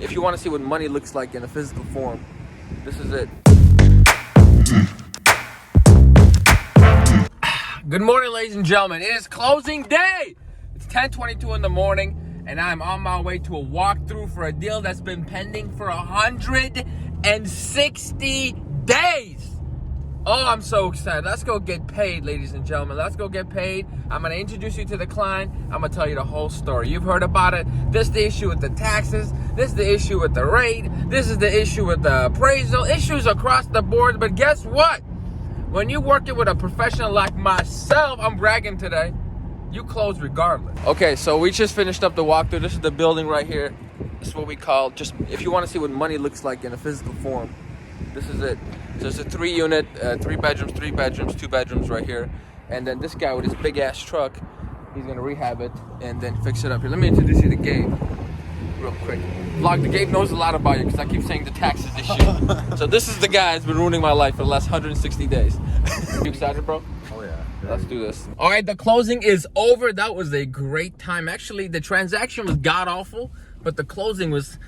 If you want to see what money looks like in a physical form, this is it. Good morning, ladies and gentlemen. It is closing day. It's 10:22 in the morning, and I'm on my way to a walkthrough for a deal that's been pending for 160 days. Oh, I'm so excited. Let's go get paid, ladies and gentlemen. Let's go get paid. I'm going to introduce you to the client. I'm going to tell you the whole story. You've heard about it. This is the issue with the taxes. This is the issue with the rate. This is the issue with the appraisal. Issues across the board. But guess what? When you're working with a professional like myself, I'm bragging today, you close regardless. Okay, so we just finished up the walkthrough. This is the building right here. This is what we call, just if you want to see what money looks like in a physical form, this is it. So it's a 3-unit, 3 bedrooms, 2 bedrooms right here. And then this guy with his big ass truck, he's gonna rehab it and then fix it up here. Let me introduce you to Gabe real quick. Vlog, the Gabe knows a lot about you because I keep saying the taxes this shit. So this is the guy that's been ruining my life for the last 160 days. You excited, bro? Oh yeah. Let's do this. All right, the closing is over. That was a great time. Actually, the transaction was god awful, but the closing was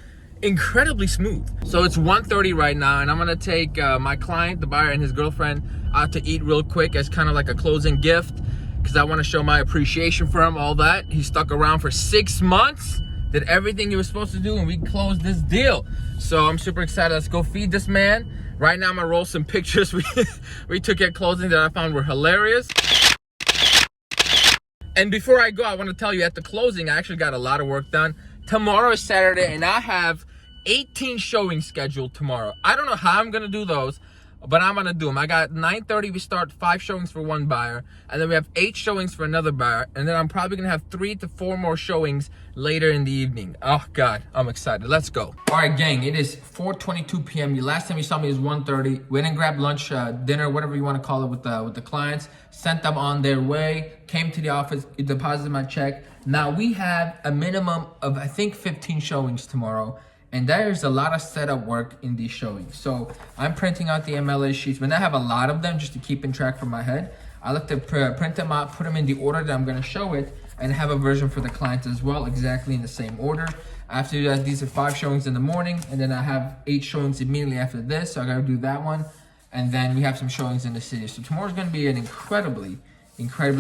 incredibly smooth. So it's 1:30 right now, and I'm gonna take my client, the buyer, and his girlfriend out to eat real quick as kind of like a closing gift, because I want to show my appreciation for him. All that he stuck around for 6 months, did everything he was supposed to do, and we closed this deal. So I'm super excited. Let's go feed this man. Right now I'm gonna roll some pictures we took at closing that I found were hilarious. And before I go, I want to tell you, at the closing I actually got a lot of work done. Tomorrow is Saturday, and I have 18 showings scheduled tomorrow. I don't know how I'm gonna do those, but I'm gonna do them. I got 9:30, we start 5 showings for one buyer, and then we have 8 showings for another buyer, and then I'm probably gonna have 3 to 4 more showings later in the evening. Oh God, I'm excited. Let's go. All right, gang, it is 4:22 p.m. The last time you saw me is 1:30. Went and grabbed lunch, dinner, whatever you want to call it, with the clients. Sent them on their way. Came to the office, deposited my check. Now we have a minimum of, I think, 15 showings tomorrow. And there's a lot of setup work in these showings. So I'm printing out the MLS sheets. When I have a lot of them, just to keep in track from my head, I like to print them out, put them in the order that I'm gonna show it, and have a version for the client as well, exactly in the same order. After that, these are 5 showings in the morning, and then I have 8 showings immediately after this, so I gotta do that one. And then we have some showings in the city. So tomorrow's gonna be an incredibly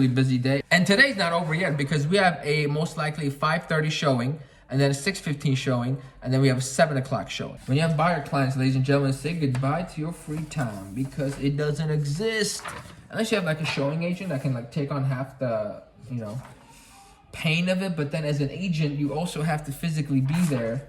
busy day. And today's not over yet, because we have a most likely 5:30 showing, and then a 6:15 showing, and then we have a 7 o'clock showing. When you have buyer clients, ladies and gentlemen, say goodbye to your free time, because it doesn't exist. Unless you have like a showing agent that can like take on half the, pain of it. But then as an agent, you also have to physically be there,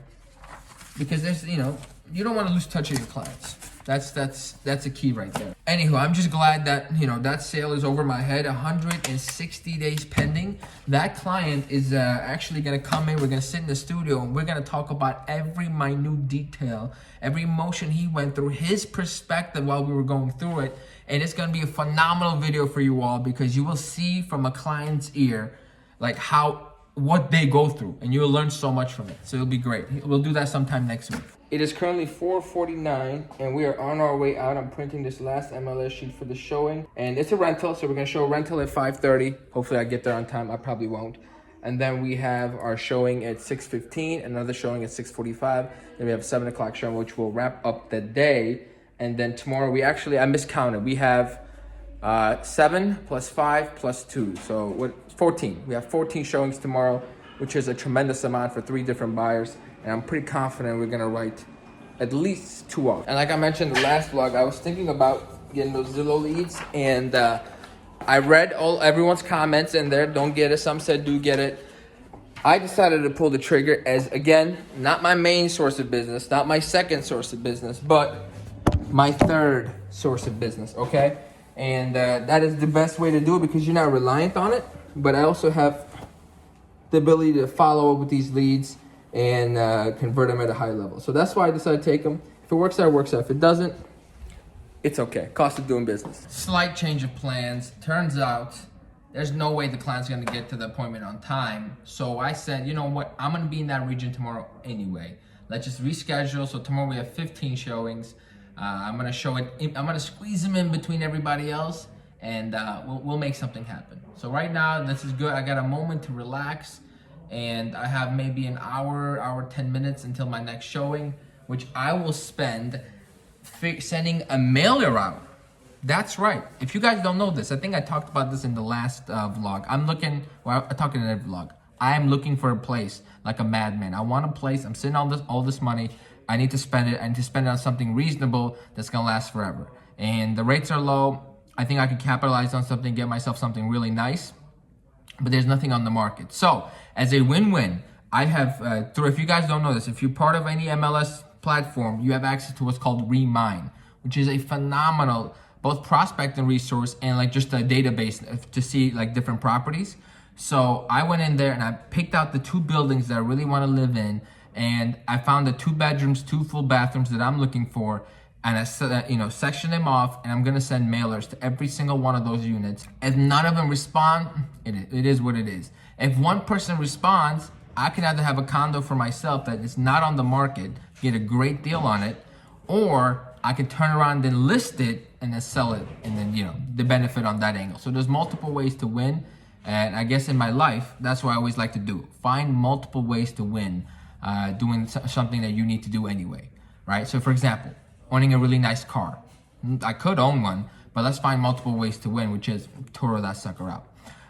because there's, you don't want to lose touch of your clients. That's a key right there. Anywho, I'm just glad that, that sale is over my head. 160 days pending. That client is actually gonna come in. We're gonna sit in the studio, and we're gonna talk about every minute detail, every emotion he went through, his perspective while we were going through it. And it's gonna be a phenomenal video for you all, because you will see from a client's ear, like what they go through, and you will learn so much from it. So it'll be great. We'll do that sometime next week. It is currently 4:49, and we are on our way out. I'm printing this last MLS sheet for the showing, and it's a rental, so we're gonna show a rental at 5:30. Hopefully I get there on time. I probably won't. And then we have our showing at 6:15, another showing at 6:45. Then we have a 7 o'clock showing, which will wrap up the day. And then tomorrow I miscounted. We have 7 plus 5 plus 2, so 14. We have 14 showings tomorrow, which is a tremendous amount for 3 different buyers. And I'm pretty confident we're gonna write at least 2 off. And like I mentioned in the last vlog, I was thinking about getting those Zillow leads, and I read everyone's comments in there. Don't get it. Some said do get it. I decided to pull the trigger, as, again, not my main source of business, not my second source of business, but my 3rd source of business, okay? And that is the best way to do it, because you're not reliant on it. But I also have the ability to follow up with these leads and convert them at a high level. So that's why I decided to take them. If it works out, it works out. If it doesn't, it's okay. Cost of doing business. Slight change of plans. Turns out there's no way the client's gonna get to the appointment on time. So I said, you know what? I'm gonna be in that region tomorrow anyway. Let's just reschedule. So tomorrow we have 15 showings. I'm gonna squeeze them in between everybody else, and we'll make something happen. So right now, this is good. I got a moment to relax and I have maybe an hour 10 minutes until my next showing, which I will spend sending a mailer out. That's right. If you guys don't know this, I think I talked about this in the last vlog. I talked in every vlog. I'm looking for a place like a madman. I want a place. I'm sitting on all this money. I need to spend it. I need to spend it on something reasonable that's gonna last forever. And the rates are low. I think I could capitalize on something, get myself something really nice. But there's nothing on the market. So as a win-win, I have, if you guys don't know this, if you're part of any MLS platform, you have access to what's called Remine, which is a phenomenal both prospecting resource and like just a database to see like different properties. So I went in there and I picked out the 2 buildings that I really want to live in, and I found the 2 bedrooms, 2 full bathrooms that I'm looking for, and I section them off, and I'm gonna send mailers to every single one of those units. If none of them respond, it is what it is. If one person responds, I can either have a condo for myself that is not on the market, get a great deal on it, or I can turn around and list it and then sell it, and then the benefit on that angle. So there's multiple ways to win, and I guess in my life that's what I always like to do: find multiple ways to win, doing something that you need to do anyway, right? So for example, owning a really nice car. I could own one, but let's find multiple ways to win, which is Toro that sucker out.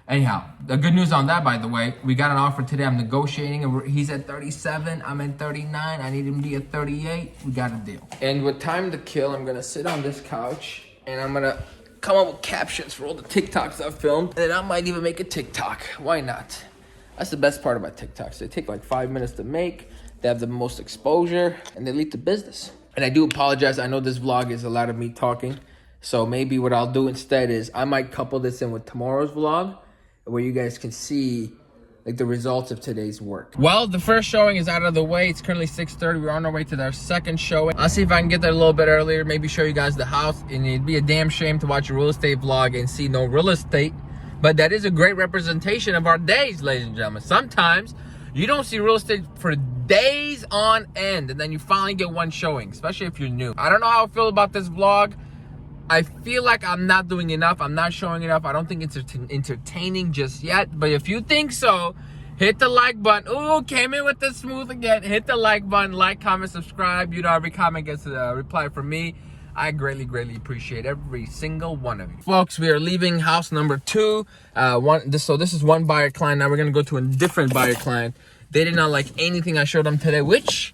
Anyhow, the good news on that, by the way, we got an offer today. I'm negotiating. He's at 37. I'm at 39. I need him to be at 38. We got a deal. And with time to kill, I'm going to sit on this couch and I'm going to come up with captions for all the TikToks I've filmed. And I might even make a TikTok. Why not? That's the best part about TikToks. They take like 5 minutes to make. They have the most exposure and they lead to business. And I do apologize. I know this vlog is a lot of me talking. So maybe what I'll do instead is I might couple this in with tomorrow's vlog, where you guys can see like the results of today's work. Well, the first showing is out of the way. It's currently 6:30. We're on our way to our second showing. I'll see if I can get there a little bit earlier, maybe show you guys the house. And it'd be a damn shame to watch a real estate vlog and see no real estate. But that is a great representation of our days, ladies and gentlemen. Sometimes you don't see real estate for days on end, and then you finally get one showing, especially if you're new. I don't know how I feel about this vlog. I feel like I'm not doing enough. I'm not showing enough. I don't think it's entertaining just yet. But if you think so, hit the like button. Ooh, came in with the smooth again. Hit the like button, like, comment, subscribe. You know, every comment gets a reply from me. I greatly, greatly appreciate every single one of you. Folks, we are leaving house number 2. So this is one buyer client. Now we're going to go to a different buyer client. They did not like anything I showed them today, which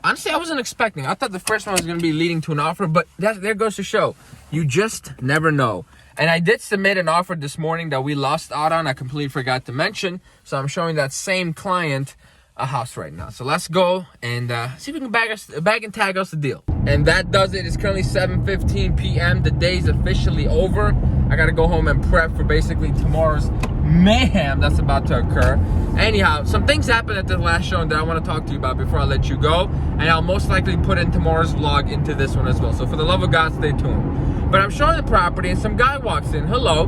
honestly, I wasn't expecting. I thought the first one was going to be leading to an offer, but there goes to show. You just never know. And I did submit an offer this morning that we lost out on. I completely forgot to mention. So I'm showing that same client a house right now. So let's go and see if we can bag and tag us a deal. And that does it. It's currently 7:15 p.m. The day's officially over. I got to go home and prep for basically tomorrow's mayhem that's about to occur. Anyhow, some things happened at the last show that I want to talk to you about before I let you go, and I'll most likely put in tomorrow's vlog into this one as well. So for the love of God, stay tuned. But I'm showing the property and some guy walks in. Hello.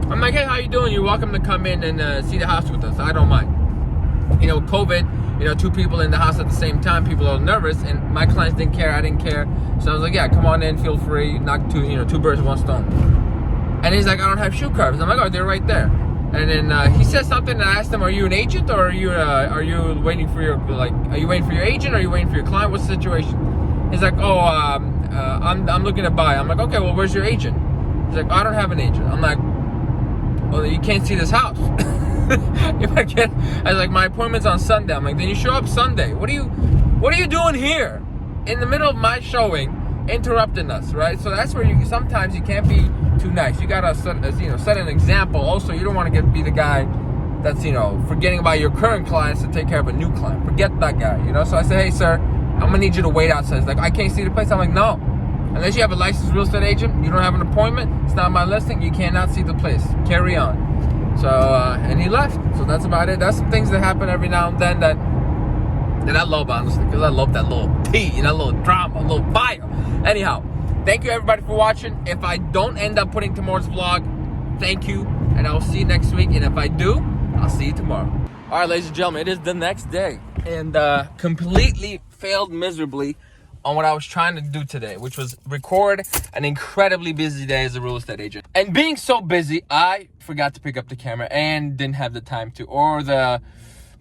I'm like, hey, how you doing? You're welcome to come in and see the house with us. I don't mind. You know, COVID, 2 people in the house at the same time, people are nervous, and my clients didn't care, I didn't care. So I was like, yeah, come on in, feel free, knock 2 birds with 1 stone. And he's like, I don't have shoe covers. I'm like, oh, they're right there. And then he said something, and I asked him, are you an agent, or are you waiting for your, are you waiting for your agent, or are you waiting for your client? What's the situation? He's like, oh, I'm looking to buy. I'm like, okay, well, where's your agent? He's like, oh, I don't have an agent. I'm like, well, you can't see this house. I was like, my appointment's on Sunday. I'm like, then you show up Sunday. What are you doing here in the middle of my showing, interrupting us, right? So that's where sometimes you can't be too nice. You gotta set an example. Also, you don't want to be the guy that's forgetting about your current clients to take care of a new client. Forget that guy. So I said, hey sir, I'm gonna need you to wait outside. He's like, I can't see the place. I'm like, no, unless you have a licensed real estate agent, you don't have an appointment, it's not my listing, you cannot see the place. Carry on. So and he left. So that's about it. That's some things that happen every now and then that I love, honestly, because I love that little tea, that little drama, a little fire. Anyhow, thank you everybody for watching. If I don't end up putting tomorrow's vlog, thank you, and I will see you next week. And if I do, I'll see you tomorrow. All right, ladies and gentlemen, it is the next day, and completely failed miserably on what I was trying to do today, which was record an incredibly busy day as a real estate agent. And being so busy, I forgot to pick up the camera and didn't have the time to, or the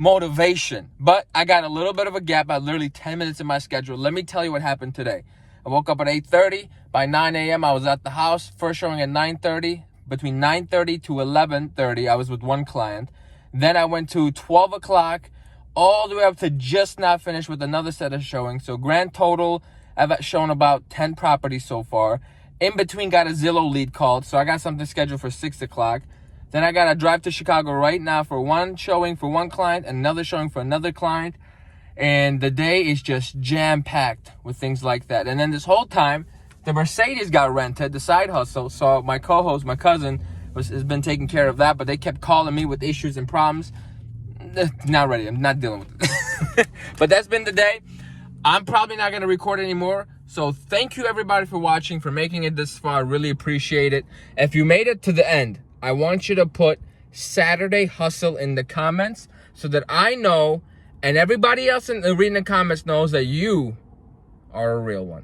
motivation. But I got a little bit of a gap. I literally 10 minutes in my schedule. Let me tell you what happened today. I woke up at 8:30. By 9 a.m. I was at the house. First showing at 9:30. Between 9:30 to 11:30, I was with one client. Then I went to 12 o'clock, all the way up to just not finished with another set of showings. So grand total, I've shown about 10 properties so far. In between, got a Zillow lead called, so I got something scheduled for 6 o'clock. Then I got to drive to Chicago right now for one showing for one client, another showing for another client. And the day is just jam-packed with things like that. And then this whole time, the Mercedes got rented, the side hustle. So my co-host, my cousin, has been taking care of that. But they kept calling me with issues and problems. Not ready. I'm not dealing with it. But that's been the day. I'm probably not going to record anymore. So thank you, everybody, for watching, for making it this far. I really appreciate it. If you made it to the end, I want you to put Saturday Hustle in the comments so that I know and everybody else reading the comments knows that you are a real one.